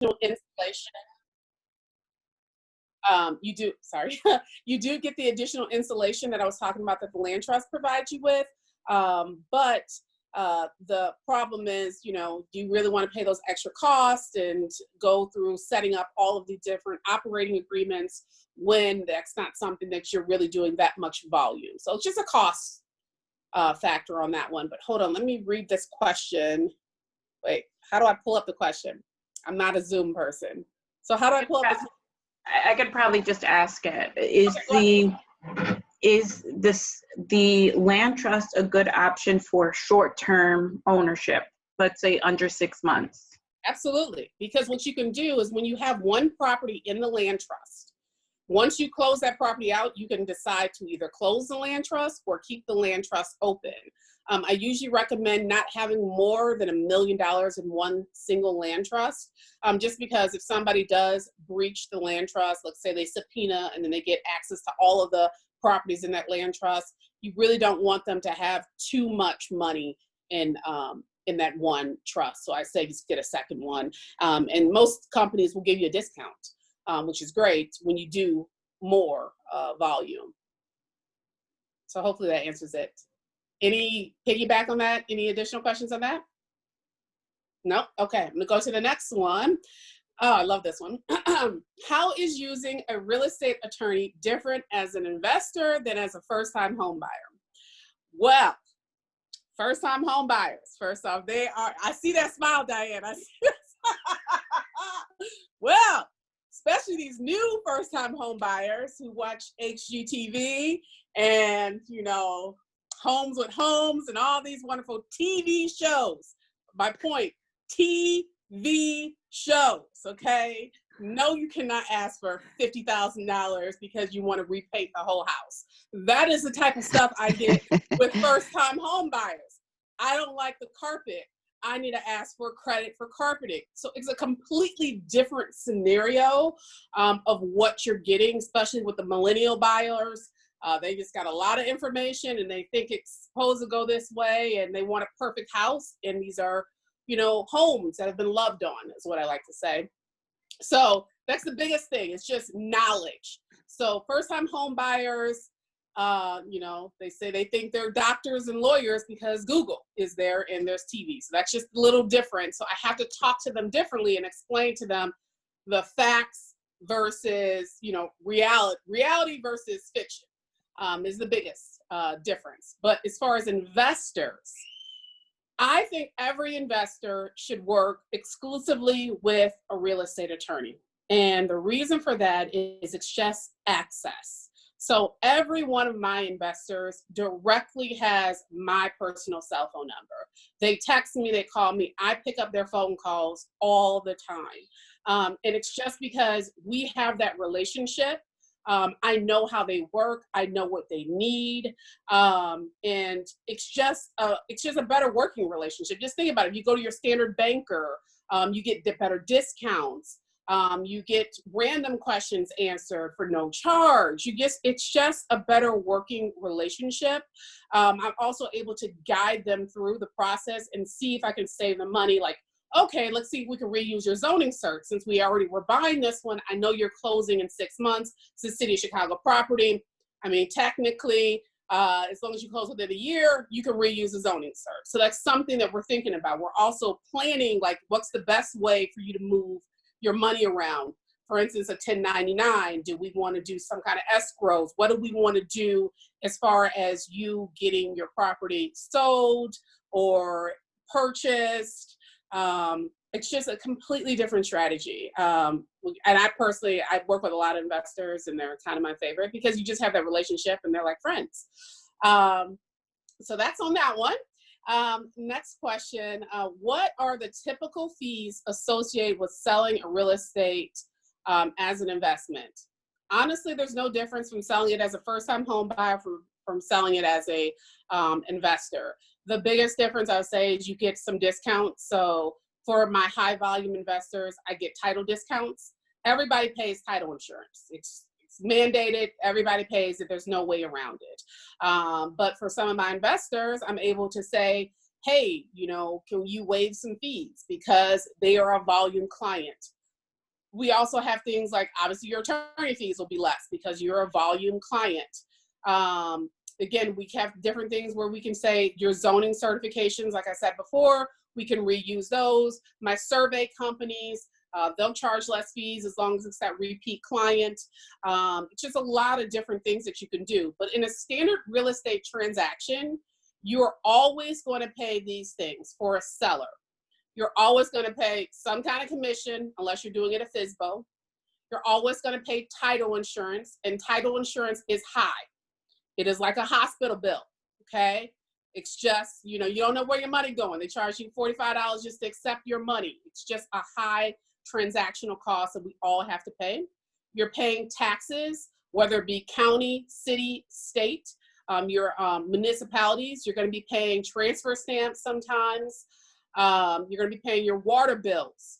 installation. You do, sorry, you do get the additional insulation that I was talking about that the land trust provides you with. But the problem is, you know, do you really want to pay those extra costs and go through setting up all of the different operating agreements when that's not something that you're really doing that much volume? So it's just a cost factor on that one. But hold on, let me read this question. Wait, how do I pull up the question? I'm not a Zoom person. So how do I pull up the I could probably just ask it. Is the land trust a good option for short-term ownership? Let's say under 6 months. Absolutely, because what you can do is when you have one property in the land trust, once you close that property out, you can decide to either close the land trust or keep the land trust open. I usually recommend not having more than $1 million in one single land trust, just because if somebody does breach the land trust, let's say they subpoena and then they get access to all of the properties in that land trust, you really don't want them to have too much money in that one trust. So I say just get a second one. And most companies will give you a discount, which is great when you do more volume. So hopefully that answers it. Any piggyback on that? Any additional questions on that? No? Okay, I'm gonna go to the next one. Oh, I love this one. How is using a real estate attorney different as an investor than as a first-time home buyer? Well, first-time home buyers, first off, they are, I see that smile, Diane. I see that. Well, especially these new first-time home buyers who watch HGTV and, you know, Homes with Homes and all these wonderful TV shows. My point, TV shows, okay? No, you cannot ask for $50,000 because you want to repaint the whole house. That is the type of stuff I get with first-time home buyers. I don't like the carpet. I need to ask for credit for carpeting. So it's a completely different scenario of what you're getting, especially with the millennial buyers. They just got a lot of information and they think it's supposed to go this way and they want a perfect house. And these are, you know, homes that have been loved on, is what I like to say. So that's the biggest thing. It's just knowledge. So first-time home buyers, you know, they say they think they're doctors and lawyers because Google is there and there's TV. So that's just a little different. So I have to talk to them differently and explain to them the facts versus, you know, reality versus fiction is the biggest difference. But as far as investors, I think every investor should work exclusively with a real estate attorney. And the reason for that is it's just access. So every one of my investors directly has my personal cell phone number. They text me, they call me, I pick up their phone calls all the time. And it's just because we have that relationship. I know how they work. I know what they need. And it's just a better working relationship. Just think about it. You go to your standard banker, you get better discounts. You get random questions answered for no charge. It's just a better working relationship. I'm also able to guide them through the process and see if I can save them money. Like, okay, let's see if we can reuse your zoning cert. Since we already were buying this one, I know you're closing in 6 months. It's a city of Chicago property. I mean, technically, as long as you close within a year, you can reuse the zoning cert. So that's something that we're thinking about. We're also planning, like, what's the best way for you to move your money around? For instance, a 1099, do we want to do some kind of escrows? What do we want to do as far as you getting your property sold or purchased? It's just a completely different strategy. And I work with a lot of investors and they're kind of my favorite because you just have that relationship and they're like friends. So that's on that one. Next question, what are the typical fees associated with selling a real estate as an investment? Honestly, there's no difference from selling it as a first-time home buyer from selling it as a investor. The biggest difference I would say is you get some discounts. So for my high volume investors, I get title discounts. Everybody pays title insurance. It's mandated, everybody pays it, there's no way around it. But for some of my investors, I'm able to say, hey, you know, can you waive some fees because they are a volume client. We also have things like, obviously your attorney fees will be less because you're a volume client. Again, we have different things where we can say your zoning certifications, like I said before, we can reuse those. My survey companies, they'll charge less fees as long as it's that repeat client. It's just a lot of different things that you can do. But in a standard real estate transaction, you're always going to pay these things for a seller. You're always going to pay some kind of commission, unless you're doing it a FSBO. You're always going to pay title insurance, and title insurance is high. It is like a hospital bill, okay? It's just, you don't know where your money's going. They charge you $45 just to accept your money. It's just a high transactional cost that we all have to pay. You're paying taxes, whether it be county, city, state, your municipalities. You're going to be paying transfer stamps sometimes. You're going to be paying your water bills.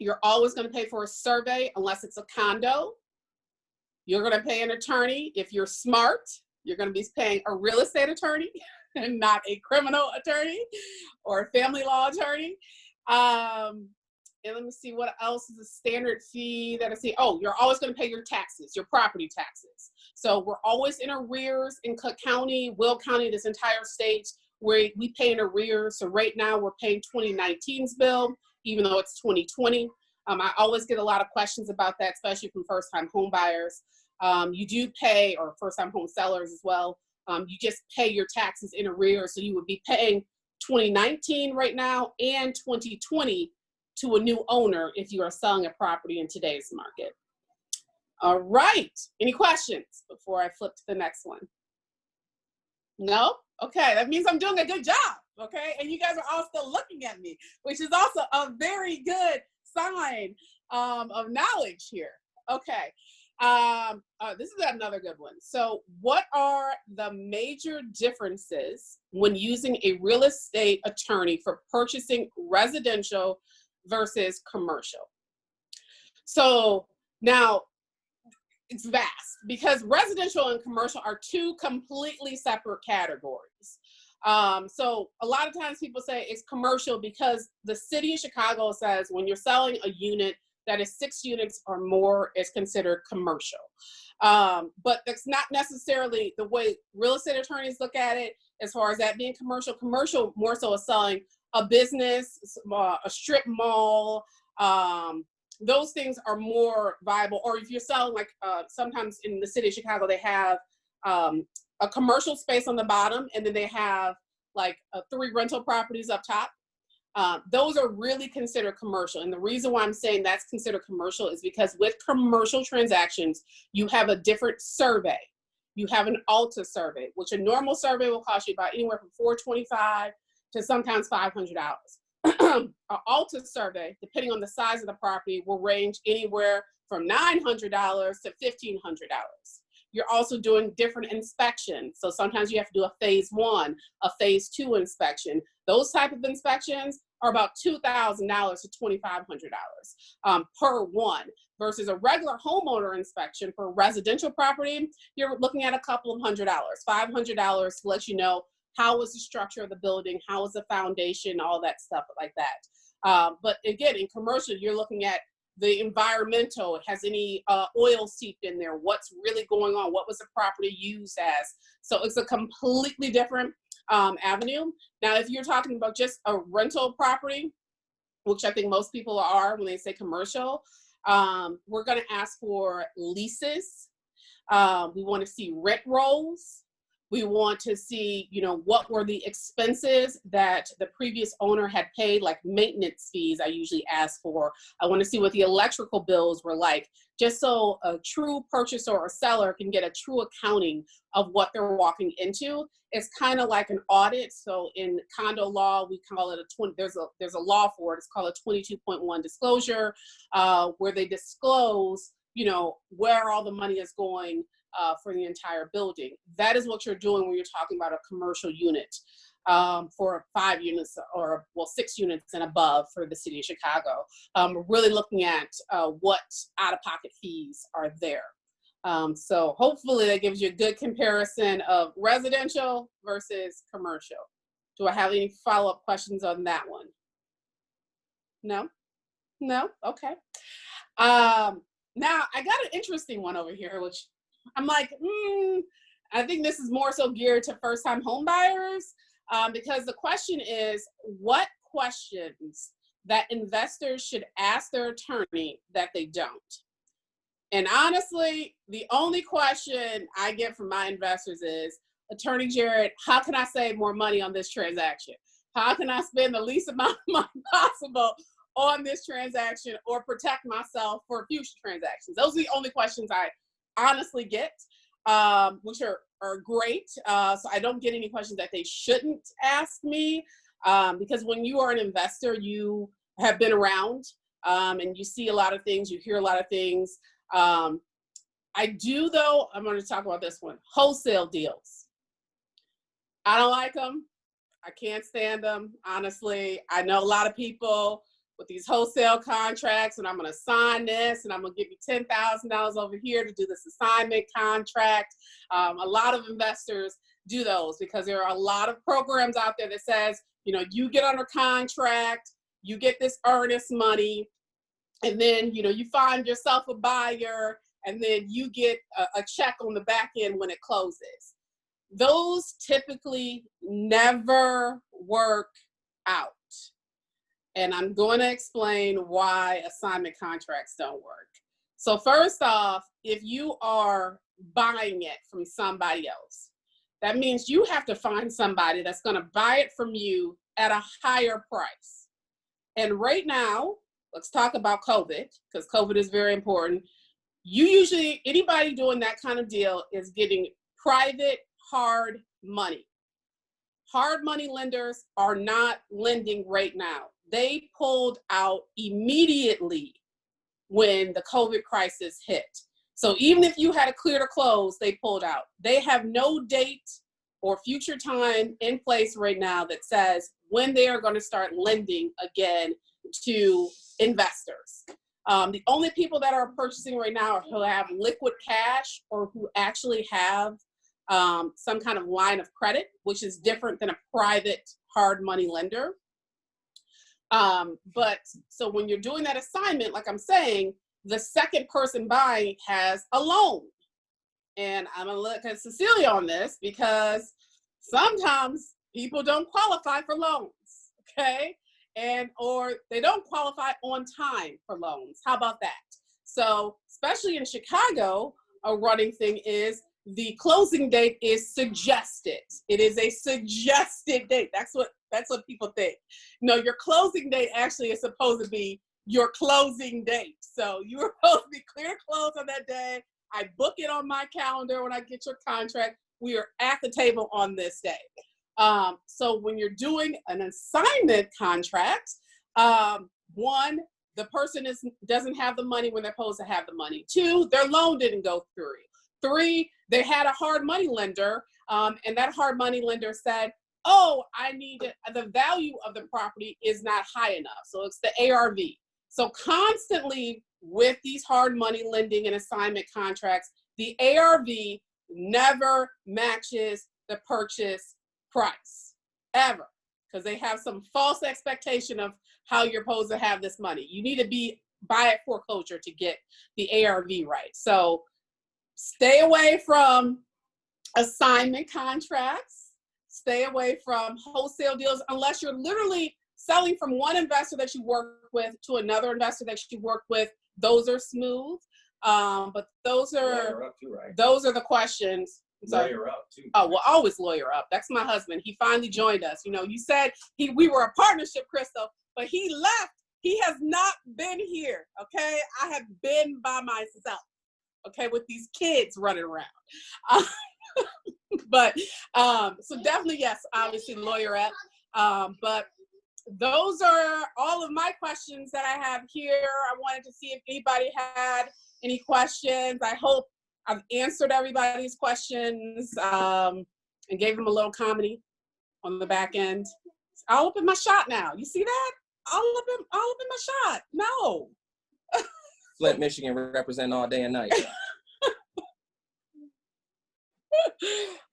You're always going to pay for a survey unless it's a condo. You're going to pay an attorney. If you're smart, you're going to be paying a real estate attorney and not a criminal attorney or a family law attorney. And let me see, what else is a standard fee that I see? Oh, you're always going to pay your taxes, your property taxes. So we're always in arrears in Cook County, Will County, this entire state, where we pay in arrears. So right now we're paying 2019's bill, even though it's 2020. I always get a lot of questions about that, especially from first-time home buyers. You do pay, or first-time home sellers as well, you just pay your taxes in arrears. So you would be paying 2019 right now and 2020 to a new owner if you are selling a property in today's market. All right, any questions before I flip to the next one? No? Okay, that means I'm doing a good job, okay? And you guys are all still looking at me, which is also a very good sign of knowledge here. Okay, this is another good one. So what are the major differences when using a real estate attorney for purchasing residential versus commercial? So now it's vast, because residential and commercial are two completely separate categories. So a lot of times people say it's commercial because the city of Chicago says when you're selling a unit that is 6 units or more, is considered commercial. But that's not necessarily the way real estate attorneys look at it as far as that being commercial. Commercial more so is selling a business, a strip mall. Those things are more viable. Or if you're selling, like sometimes in the city of Chicago, they have a commercial space on the bottom, and then they have like 3 rental properties up top. Those are really considered commercial. And the reason why I'm saying that's considered commercial is because with commercial transactions, you have a different survey. You have an ALTA survey, which a normal survey will cost you about anywhere from $425 to sometimes $500. An ALTA survey, depending on the size of the property, will range anywhere from $900 to $1,500. You're also doing different inspections. So sometimes you have to do a phase 1, a phase 2 inspection. Those type of inspections are about $2,000 to $2,500 per one, versus a regular homeowner inspection for a residential property, you're looking at a couple of $100, $500 to let you know how is the structure of the building, how is the foundation, all that stuff like that. But again, in commercial, you're looking at the environmental, has any oil seeped in there, what's really going on, what was the property used as. So it's a completely different avenue. Now, if you're talking about just a rental property, which I think most people are when they say commercial, we're going to ask for leases. We want to see rent rolls. We want to see, what were the expenses that the previous owner had paid, like maintenance fees I usually ask for. I want to see what the electrical bills were like, just so a true purchaser or seller can get a true accounting of what they're walking into. It's kind of like an audit. So in condo law, we call it there's a law for it. It's called a 22.1 disclosure, where they disclose, where all the money is going for the entire building. That is what you're doing when you're talking about a commercial unit for 5 units or 6 units and above for the city of Chicago. We're really looking at what out-of-pocket fees are there. So hopefully that gives you a good comparison of residential versus commercial. Do I have any follow-up questions on that one? No? No? Okay. Now I got an interesting one over here, which I'm like, I think this is more so geared to first-time home buyers, because the question is, what questions that investors should ask their attorney that they don't? And honestly, the only question I get from my investors is, Attorney Jarrett, how can I save more money on this transaction? How can I spend the least amount of money possible on this transaction or protect myself for future transactions? Those are the only questions I honestly get, which are great. So I don't get any questions that they shouldn't ask me, because when you are an investor, you have been around, and you see a lot of things, you hear a lot of things. I do, though, I'm going to talk about this one, wholesale deals. I don't like them. I can't stand them, honestly. I know a lot of people with these wholesale contracts, and I'm going to sign this, and I'm going to give you $10,000 over here to do this assignment contract. A lot of investors do those because there are a lot of programs out there that says, you know, you get under contract, you get this earnest money, and then, you know, you find yourself a buyer, and then you get a check on the back end when it closes. Those typically never work out. And I'm going to explain why assignment contracts don't work. So first off, if you are buying it from somebody else, that means you have to find somebody that's going to buy it from you at a higher price. And right now, let's talk about COVID, because COVID is very important. Anybody doing that kind of deal is getting private hard money. Hard money lenders are not lending right now. They pulled out immediately when the COVID crisis hit. So even if you had a clear to close, they pulled out. They have no date or future time in place right now that says when they are going to start lending again to investors. The only people that are purchasing right now are who have liquid cash or who actually have some kind of line of credit, which is different than a private hard money lender. But so when you're doing that assignment, like I'm saying, the second person buying has a loan. And I'm gonna look at Cecilia on this because sometimes people don't qualify for loans, okay? Or they don't qualify on time for loans. How about that? So especially in Chicago, a running thing is the closing date is suggested. It is a suggested date. That's what people think. No, your closing date actually is supposed to be your closing date. So you are supposed to be clear to close on that day. I book it on my calendar when I get your contract. We are at the table on this day. So when you're doing an assignment contract, one, the person doesn't have the money when they're supposed to have the money. Two, their loan didn't go through. Three, they had a hard money lender, and that hard money lender said, oh, the value of the property is not high enough. So it's the ARV. So constantly with these hard money lending and assignment contracts, the ARV never matches the purchase price, ever, because they have some false expectation of how you're supposed to have this money. You need to buy at foreclosure to get the ARV right. So stay away from assignment contracts, stay away from wholesale deals, unless you're literally selling from one investor that you work with to another investor that you work with. Those are smooth, but those are up too, right? Those are the questions. Lawyer up too. Oh, well, always lawyer up. That's my husband. He finally joined us. You know, you said we were a partnership, Crystal, but he left. He has not been here. Okay, I have been by myself. Okay, with these kids running around. But so definitely, yes, obviously lawyer up. But those are all of my questions that I have here. I wanted to see if anybody had any questions. I hope I've answered everybody's questions and gave them a little comedy on the back end. All up in my shot now. You see that? All up in my shot. No. Flint, Michigan, represent all day and night.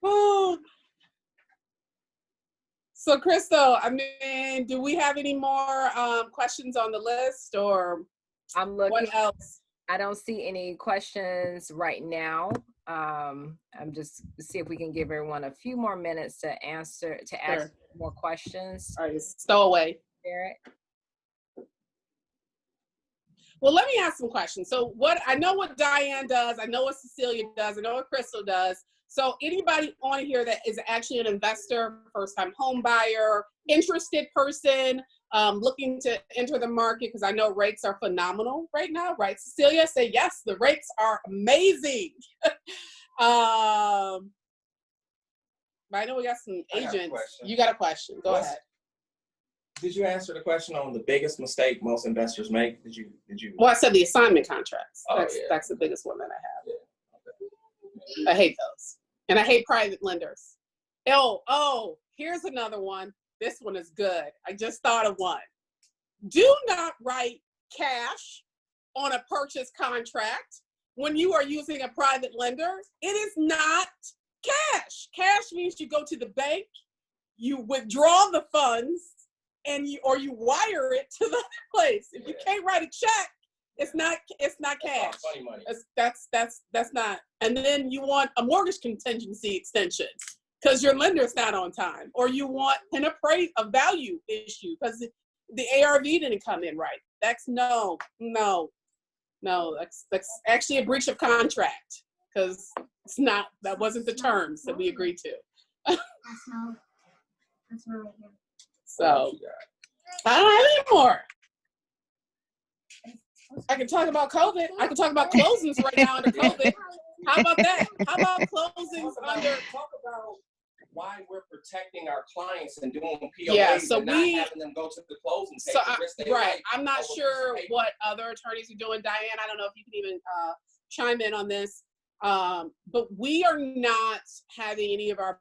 Oh. So, Crystal, I mean, do we have any more questions on the list, or? I'm looking. What else? I don't see any questions right now. I'm just see if we can give everyone a few more minutes to ask Sure. more questions. All right, stow away. Jarrett? Well, let me ask some questions. So I know what Diane does, I know what Cecilia does, I know what Crystal does. So anybody on here that is actually an investor, first-time home buyer, interested person, looking to enter the market, because I know rates are phenomenal right now, right? Cecilia, say yes, the rates are amazing. But I know we got some agents. You got a question, go ahead. Did you answer the question on the biggest mistake most investors make? Did you? Well, I said the assignment contracts. Oh, That's the biggest one that I have. Yeah. Okay. I hate those. And I hate private lenders. Oh, here's another one. This one is good. I just thought of one. Do not write cash on a purchase contract when you are using a private lender. It is not cash. Cash means you go to the bank, you withdraw the funds, and you wire it to the place. If you can't write a check, it's not cash. That's funny money. That's not. And then you want a mortgage contingency extension because your lender's not on time, or you want a value issue because the ARV didn't come in right. That's no. That's actually a breach of contract because that wasn't the terms that we agreed to. That's not right here. So I don't have any more. I can talk about COVID. I can talk about closings right now under COVID. How about that? How about closings under? Talk about why we're protecting our clients and doing POAs so and not having them go to the closing table. Right. I'm not sure what other attorneys are doing. Diane, I don't know if you can even chime in on this. But we are not having any of our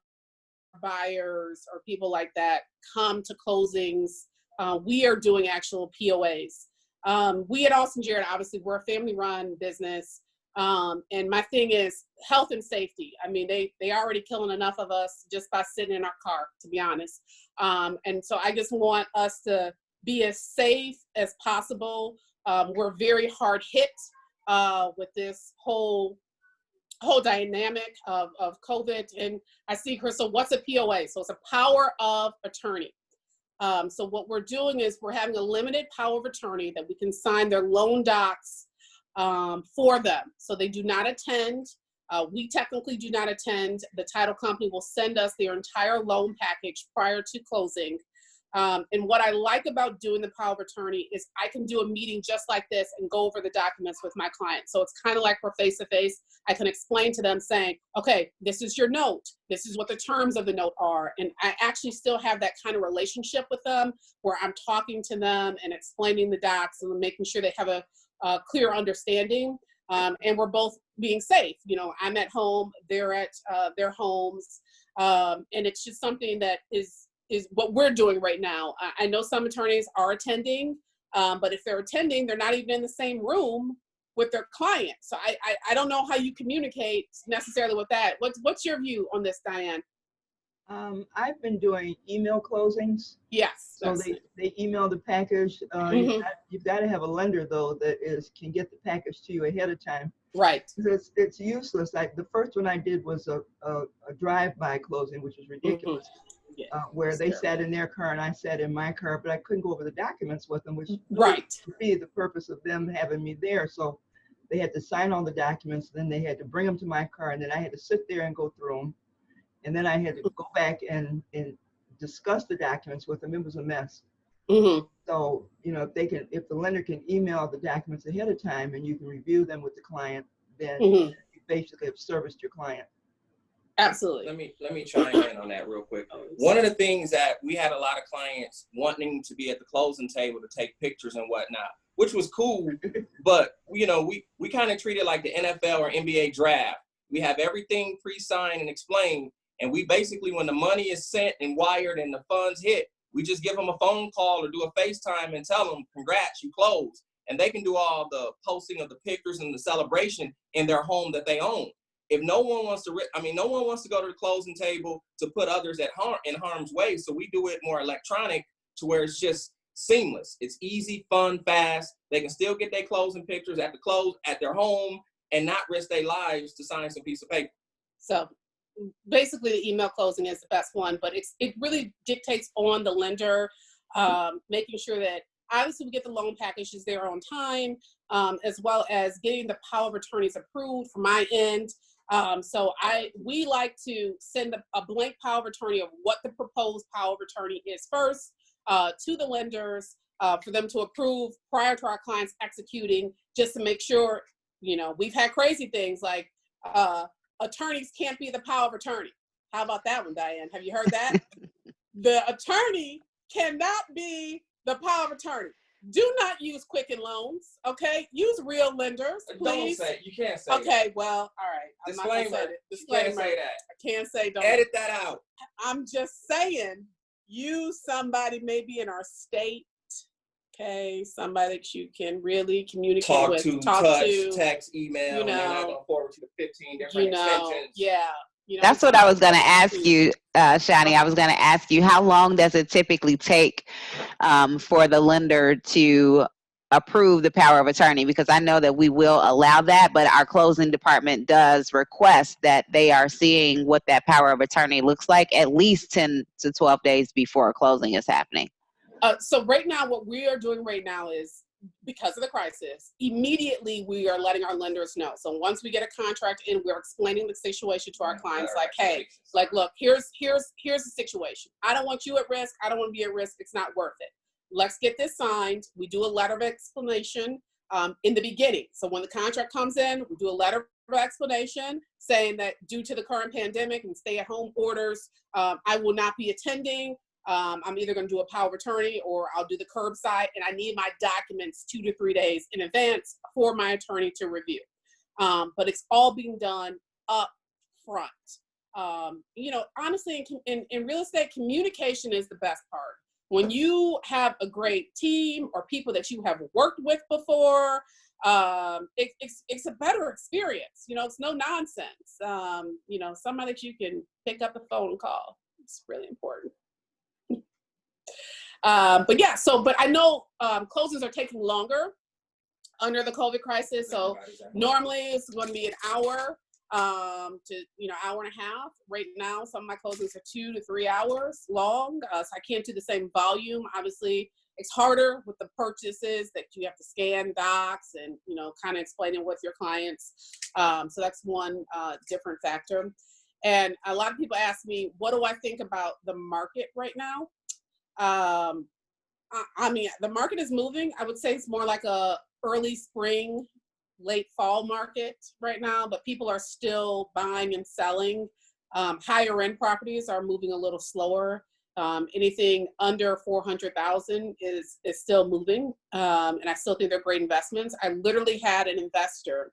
buyers or people like that come to closings. We are doing actual POAs. We at Austin Jarrett, obviously, we're a family-run business. And my thing is health and safety. I mean, they already killing enough of us just by sitting in our car, to be honest. And so I just want us to be as safe as possible. We're very hard hit with this whole dynamic of COVID. And I see, Crystal, what's a POA? So it's a power of attorney. So what we're doing is we're having a limited power of attorney that we can sign their loan docs for them. So they do not attend. We technically do not attend. The title company will send us their entire loan package prior to closing. And what I like about doing the power of attorney is I can do a meeting just like this and go over the documents with my client. So it's kind of like we're face to face. I can explain to them saying, okay, this is your note. This is what the terms of the note are. And I actually still have that kind of relationship with them where I'm talking to them and explaining the docs and making sure they have a clear understanding. And we're both being safe. You know, I'm at home, they're at their homes. And it's just something that is what we're doing right now. I know some attorneys are attending, but if they're attending, they're not even in the same room with their client. So I don't know how you communicate necessarily with that. What's your view on this, Diane? I've been doing email closings. Yes. So they email the package. You've got to have a lender though that can get the package to you ahead of time. Right. It's useless. Like the first one I did was a drive-by closing, which was ridiculous. Where they sat in their car and I sat in my car, but I couldn't go over the documents with them, which would be the purpose of them having me there. So they had to sign all the documents, then they had to bring them to my car, and then I had to sit there and go through them. And then I had to go back and discuss the documents with them. It was a mess. So, you know, if the lender can email the documents ahead of time and you can review them with the client, then you basically have serviced your client. Absolutely. Let me chime in on that real quick. One of the things that we had a lot of clients wanting to be at the closing table to take pictures and whatnot, which was cool, but you know, we kind of treat it like the NFL or NBA draft. We have everything pre-signed and explained, and we basically, when the money is sent and wired and the funds hit, we just give them a phone call or do a FaceTime and tell them, congrats, you closed. And they can do all the posting of the pictures and the celebration in their home that they own. If no one wants to, no one wants to go to the closing table to put others in harm's way. So we do it more electronic to where it's just seamless. It's easy, fun, fast. They can still get their closing pictures at their home and not risk their lives to sign some piece of paper. So basically the email closing is the best one, but it really dictates on the lender, making sure that obviously we get the loan packages there on time, as well as getting the power of attorneys approved from my end. So we like to send a blank power of attorney of what the proposed power of attorney is first to the lenders for them to approve prior to our clients executing, just to make sure, we've had crazy things like attorneys can't be the power of attorney. How about that one, Diane? Have you heard that? The attorney cannot be the power of attorney. Do not use Quicken Loans, okay? Use real lenders, please. Don't say, you can't say okay, well, all right. I'm disclaimer, not gonna say it. Disclaimer. You can't say that. I can't say don't. Edit that out. I'm just saying, use somebody maybe in our state, okay? Somebody that you can really communicate with. Talk to, text, email, and they're not gonna forward you to 15 different extensions. Yeah. That's what I was going to ask you, Shani. I was going to ask you, how long does it typically take for the lender to approve the power of attorney? Because I know that we will allow that, but our closing department does request that they are seeing what that power of attorney looks like at least 10 to 12 days before closing is happening. So right now, what we are doing right now is, because of the crisis, immediately we are letting our lenders know. So once we get a contract in, we're explaining the situation to our clients, like, hey, like, look, here's the situation. I don't want you at risk. I don't want to be at risk. It's not worth it. Let's get this signed. We do a letter of explanation in the beginning. So when the contract comes in, we do a letter of explanation saying that due to the current pandemic and stay-at-home orders, I will not be attending. I'm either going to do a power of attorney or I'll do the curbside, and I need my documents 2 to 3 days in advance for my attorney to review. But it's all being done up front. Honestly, in real estate, communication is the best part. When you have a great team or people that you have worked with before, it's a better experience. It's no nonsense. Somebody that you can pick up the phone and call. It's really important. But I know closings are taking longer under the COVID crisis. So normally it's going to be an hour to hour and a half. Right now, some of my closings are 2 to 3 hours long. So I can't do the same volume. Obviously, it's harder with the purchases that you have to scan docs and kind of explaining with your clients. So that's one different factor. And a lot of people ask me, what do I think about the market right now? The market is moving. I would say it's more like a early spring, late fall market right now, but people are still buying and selling. Higher end properties are moving a little slower. Anything under 400,000 is still moving. And I still think they're great investments. I literally had an investor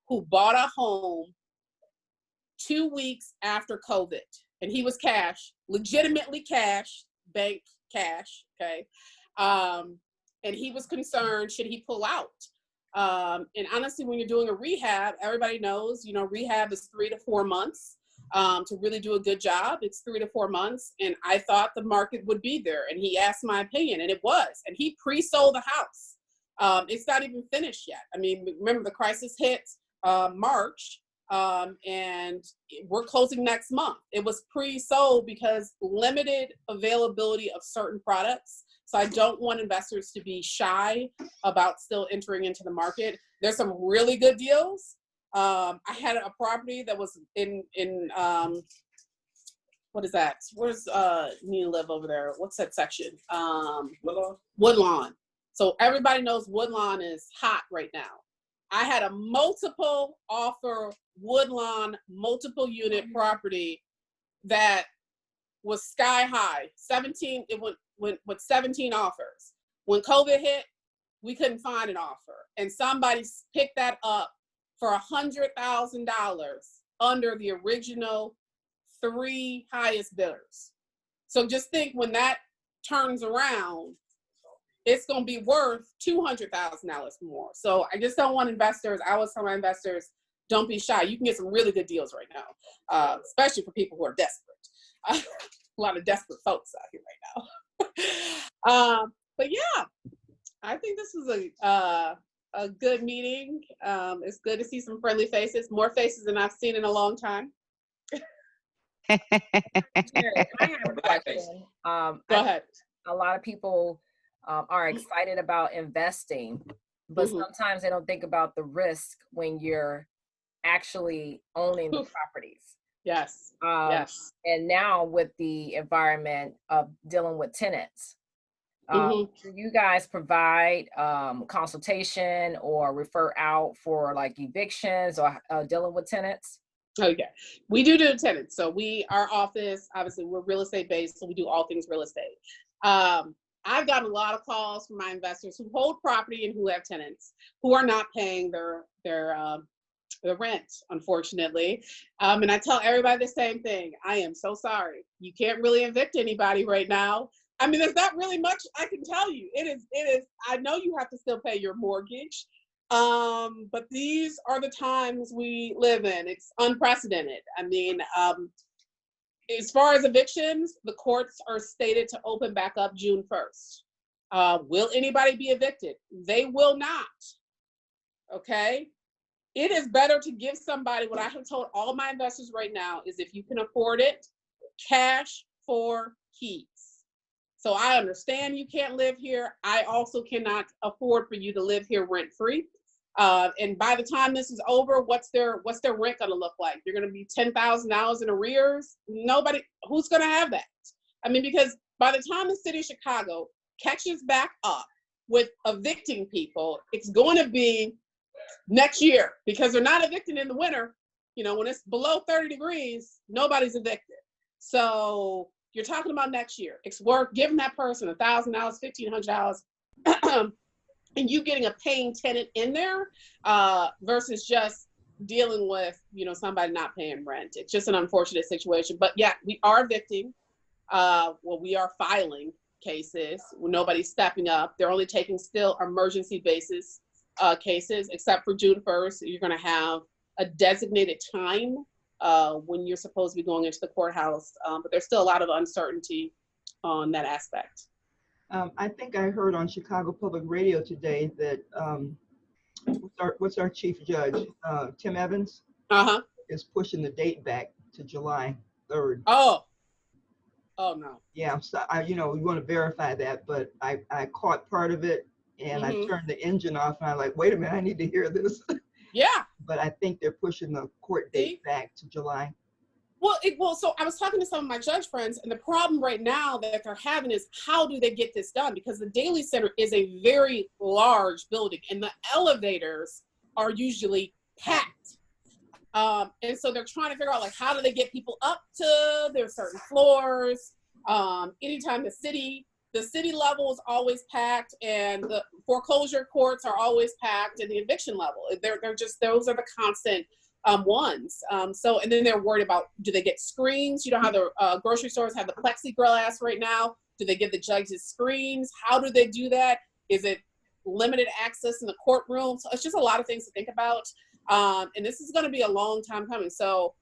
who bought a home 2 weeks after COVID, and he was legitimately cash, bank cash, okay? And he was concerned, should he pull out? And honestly, when you're doing a rehab, everybody knows, rehab is 3 to 4 months. To really do a good job, it's 3 to 4 months. And I thought the market would be there. And he asked my opinion, and it was. And he pre-sold the house. It's not even finished yet. I mean, remember the crisis hit March. And we're closing next month. It was pre-sold because limited availability of certain products. So I don't want investors to be shy about still entering into the market. There's some really good deals. I had a property that was in what is that? Where's Nina live over there? What's that section? Woodlawn. So everybody knows Woodlawn is hot right now. I had a multiple offer Woodlawn, multiple unit property that was sky high. It went with 17 offers. When COVID hit, we couldn't find an offer. And somebody picked that up for $100,000 under the original 3 highest bidders. So just think, when that turns around, it's going to be worth $200,000 more. So I just don't want investors. I always tell my investors, don't be shy. You can get some really good deals right now, especially for people who are desperate. A lot of desperate folks out here right now. But yeah, I think this was a good meeting. It's good to see some friendly faces, more faces than I've seen in a long time. Jared, I have a question. Go ahead. A lot of people are excited about investing, but sometimes they don't think about the risk when you're actually owning the properties. Yes. Yes. And now with the environment of dealing with tenants, do you guys provide consultation or refer out for like evictions or dealing with tenants? Okay, we do tenants. So our office, obviously we're real estate based, so we do all things real estate. I've gotten a lot of calls from my investors who hold property and who have tenants who are not paying their rent, unfortunately. And I tell everybody the same thing. I am so sorry. You can't really evict anybody right now. I mean, there's not really much I can tell you. It is, I know you have to still pay your mortgage. But these are the times we live in. It's unprecedented. I mean, as far as evictions, the courts are stated to open back up June 1st. Will anybody be evicted? They will not. Okay? It is better to give somebody, what I have told all my investors right now is if you can afford it, cash for keys. So I understand you can't live here. I also cannot afford for you to live here rent-free. And by the time this is over, what's their rent going to look like? You're going to be $10,000 in arrears. Nobody, who's going to have that? I mean, because by the time the city of Chicago catches back up with evicting people, it's going to be next year because they're not evicting in the winter. You know, when it's below 30 degrees, nobody's evicted. So you're talking about next year. It's worth giving that person $1,000, $1,500. And you getting a paying tenant in there versus just dealing with, you know, somebody not paying rent. It's just an unfortunate situation. But yeah, we are evicting. We are filing cases. Nobody's stepping up. They're only taking still emergency basis cases, except for June 1st. You're going to have a designated time when you're supposed to be going into the courthouse. But there's still a lot of uncertainty on that aspect. I think I heard on Chicago Public Radio today that what's our chief judge, Tim Evans, is pushing the date back to July 3rd. Oh no. Yeah, so you want to verify that, but I caught part of it and I turned the engine off and I'm like, wait a minute, I need to hear this. Yeah. But I think they're pushing the court date back to July. Well, so I was talking to some of my judge friends, and the problem right now that they're having is how do they get this done? Because the Daily Center is a very large building, and the elevators are usually packed. And so they're trying to figure out, like, how do they get people up to their certain floors? Anytime the city level is always packed, and the foreclosure courts are always packed, and the eviction level, they're just, those are the constant ones. So, and then they're worried about, do they get screens? You know how the grocery stores have the plexiglass right now? Do they give the judges screens? How do they do that? Is it limited access in the courtroom? So it's just a lot of things to think about. And this is going to be a long time coming. So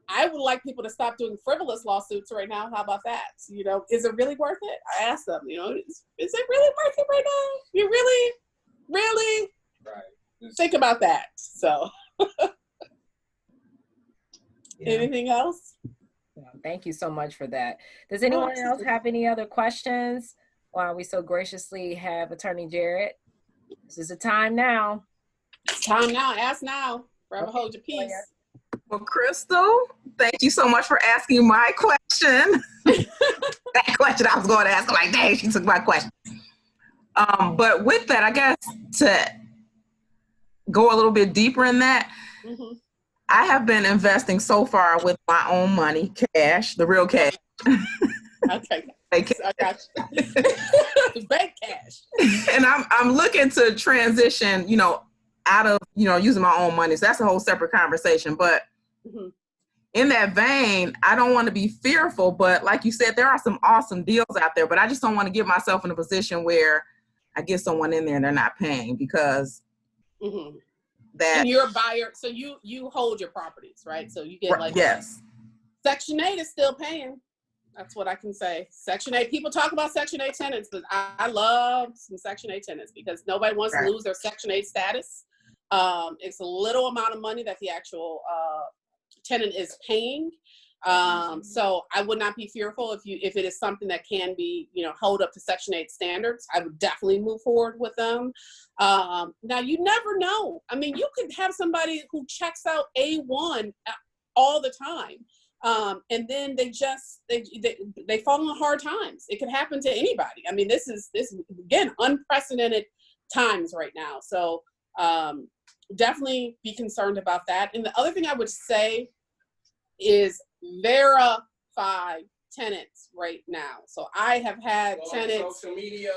I would like people to stop doing frivolous lawsuits right now. How about that? You know, is it really worth it? I ask them, you know, is it really worth it right now? You really think about that. So. Anything else? Well, thank you so much for that. Does anyone else have any other questions while we so graciously have Attorney Jarrett? This is the time now. It's time now. Ask now. Forever hold your peace. Well, Crystal, thank you so much for asking my question. That question I was going to ask, I'm like, dang, she took my question. But with that, I guess to go a little bit deeper in that, I have been investing so far with my own money, cash, the real cash. Okay. I got you. Bank cash. And I'm looking to transition, you know, out of, you know, using my own money. So that's a whole separate conversation. But in that vein, I don't want to be fearful, but like you said, there are some awesome deals out there, but I just don't want to get myself in a position where I get someone in there and they're not paying because that. And you're a buyer, so you hold your properties, right? So you get like yes. Section 8 is still paying. That's what I can say. Section 8, people talk about Section 8 tenants, but I love some Section 8 tenants because nobody wants to lose their Section 8 status. It's a little amount of money that the actual tenant is paying. So I would not be fearful if it is something that can be, held up to Section 8 standards. I would definitely move forward with them. Now, you never know. I mean, you could have somebody who checks out A1 all the time. And then they fall on hard times. It could happen to anybody. I mean, this is again, unprecedented times right now. So definitely be concerned about that. And the other thing I would say is verify tenants right now. So I have had tenants social media.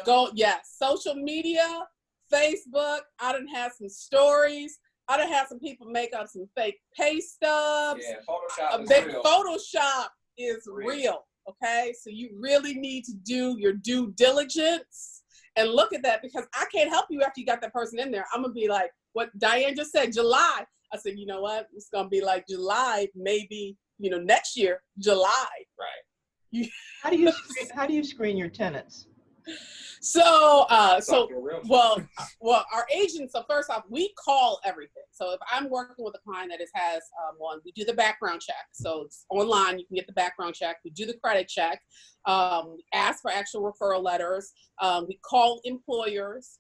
Social media, Facebook. I done had some stories. I done had some people make up some fake pay stubs. Yeah, Photoshop is real. Photoshop is real. Okay, so you really need to do your due diligence and look at that, because I can't help you after you got that person in there. I'm gonna be like what Diane just said, July. I said, you know what? It's gonna be like July, maybe next year, July. Right. How do you screen your tenants? So our agents, so first off, we call everything. So if I'm working with a client that has one, we do the background check. So it's online, you can get the background check. We do the credit check. We ask for actual referral letters. We call employers.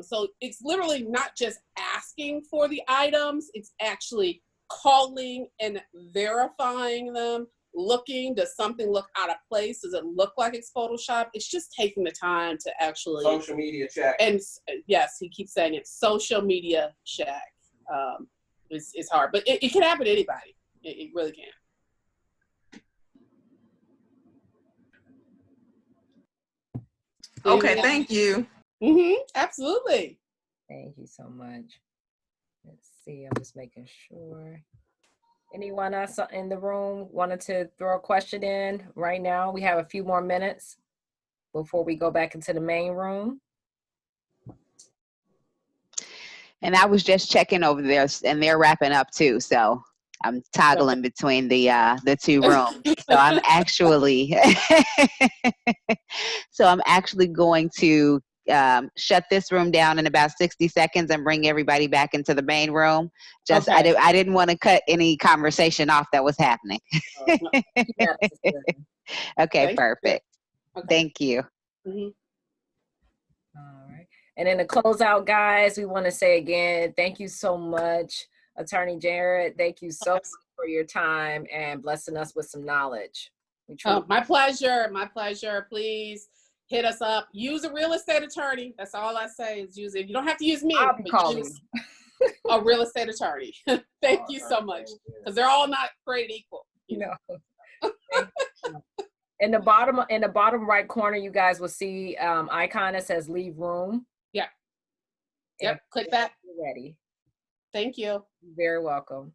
So it's literally not just asking for the items, it's actually calling and verifying them. Looking, does something look out of place? Does it look like it's Photoshop? It's just taking the time to actually social media check. And yes, he keeps saying it. Social media check. It's hard, but it can happen to anybody. It really can. Okay, thank you. Absolutely. Thank you so much. Let's see. I'm just making sure. Anyone else in the room wanted to throw a question in right now? We have a few more minutes before we go back into the main room. And I was just checking over there, and they're wrapping up too. So I'm toggling between the two rooms. So I'm actually going to shut this room down in about 60 seconds and bring everybody back into the main room. Just okay. I didn't want to cut any conversation off that was happening. Okay, perfect. Okay. Thank you. All right. And then to close out, guys, we want to say again, thank you so much, Attorney Jarrett. Thank you so much for your time and blessing us with some knowledge. My pleasure. My pleasure. Please hit us up. Use a real estate attorney. That's all I say is use it. You don't have to use me. I'll be calling a real estate attorney. Thank you so much. Because they're all not created equal. In the bottom right corner, you guys will see icon that says leave room. Yep. Click that. Ready. Thank you. You're very welcome.